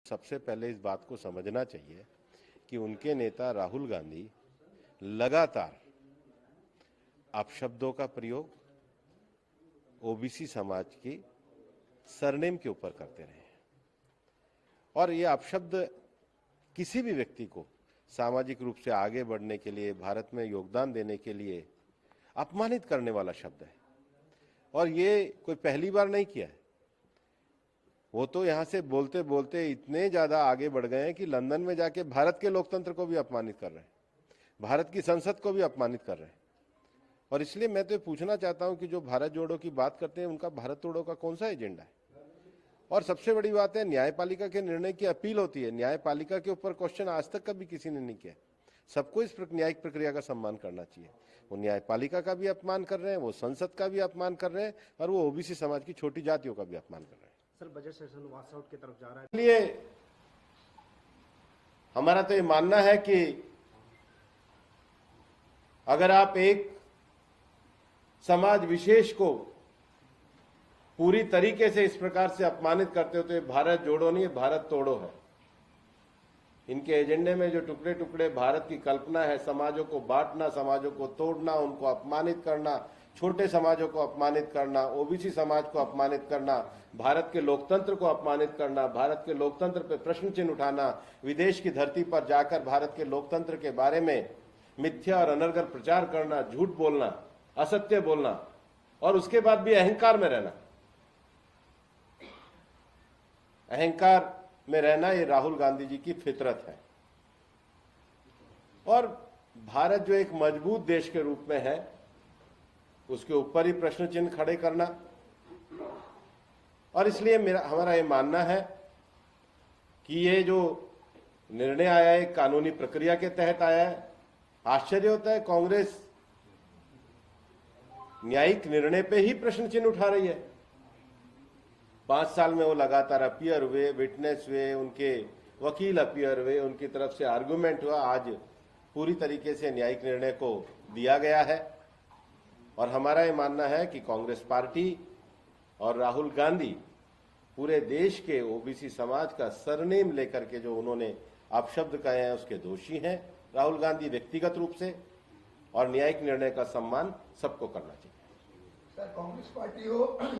सबसे पहले इस बात को समझना चाहिए कि उनके नेता राहुल गांधी लगातार अपशब्दों का प्रयोग ओबीसी समाज की सरनेम के ऊपर करते रहे और ये अपशब्द किसी भी व्यक्ति को सामाजिक रूप से आगे बढ़ने के लिए, भारत में योगदान देने के लिए अपमानित करने वाला शब्द है। और ये कोई पहली बार नहीं किया है। वो तो यहां से बोलते बोलते इतने ज्यादा आगे बढ़ गए हैं कि लंदन में जाके भारत के लोकतंत्र को भी अपमानित कर रहे हैं, भारत की संसद को भी अपमानित कर रहे हैं। और इसलिए मैं तो पूछना चाहता हूं कि जो भारत जोड़ो की बात करते हैं, उनका भारत तोड़ो का कौन सा एजेंडा है? और सबसे बड़ी बात है, न्यायपालिका के निर्णय की अपील होती है। न्यायपालिका के ऊपर क्वेश्चन आज तक कभी किसी ने नहीं किया। सबको इस न्यायिक प्रक्रिया का सम्मान करना चाहिए। वो न्यायपालिका का भी अपमान कर रहे हैं, वो संसद का भी अपमान कर रहे हैं और वो ओबीसी समाज की छोटी जातियों का भी अपमान कर रहे हैं। Sir, budget session wash out की तरफ जा रहा है, इसलिए हमारा तो ये मानना है कि अगर आप एक समाज विशेष को पूरी तरीके से इस प्रकार से अपमानित करते हो तो ये भारत जोड़ो नहीं, भारत तोड़ो है। इनके एजेंडे में जो टुकड़े टुकड़े भारत की कल्पना है, समाजों को बांटना, समाजों को तोड़ना, उनको अपमानित करना, छोटे समाजों को अपमानित करना, ओबीसी समाज को अपमानित करना, भारत के लोकतंत्र को अपमानित करना, भारत के लोकतंत्र पर प्रश्न चिन्ह उठाना, विदेश की धरती पर जाकर भारत के लोकतंत्र के बारे में मिथ्या और अनर्गल प्रचार करना, झूठ बोलना, असत्य बोलना और उसके बाद भी अहंकार में रहना। अहंकार में रहना ये राहुल गांधी जी की फितरत है। और भारत जो एक मजबूत देश के रूप में है, उसके ऊपर ही प्रश्न चिन्ह खड़े करना। और इसलिए हमारा ये मानना है कि ये जो निर्णय आया है कानूनी प्रक्रिया के तहत आया है। आश्चर्य होता है, कांग्रेस न्यायिक निर्णय पे ही प्रश्न चिन्ह उठा रही है। 5 साल में वो लगातार अपीयर हुए, विटनेस हुए, उनके वकील अपीयर हुए, उनकी तरफ से आर्गुमेंट हुआ, आज पूरी तरीके से न्यायिक निर्णय को दिया गया है। और हमारा ये मानना है कि कांग्रेस पार्टी और राहुल गांधी पूरे देश के ओबीसी समाज का सरनेम लेकर के जो उन्होंने अपशब्द कहे हैं उसके दोषी हैं। राहुल गांधी व्यक्तिगत रूप से, और न्यायिक निर्णय का सम्मान सबको करना चाहिए। सर, कांग्रेस पार्टी हो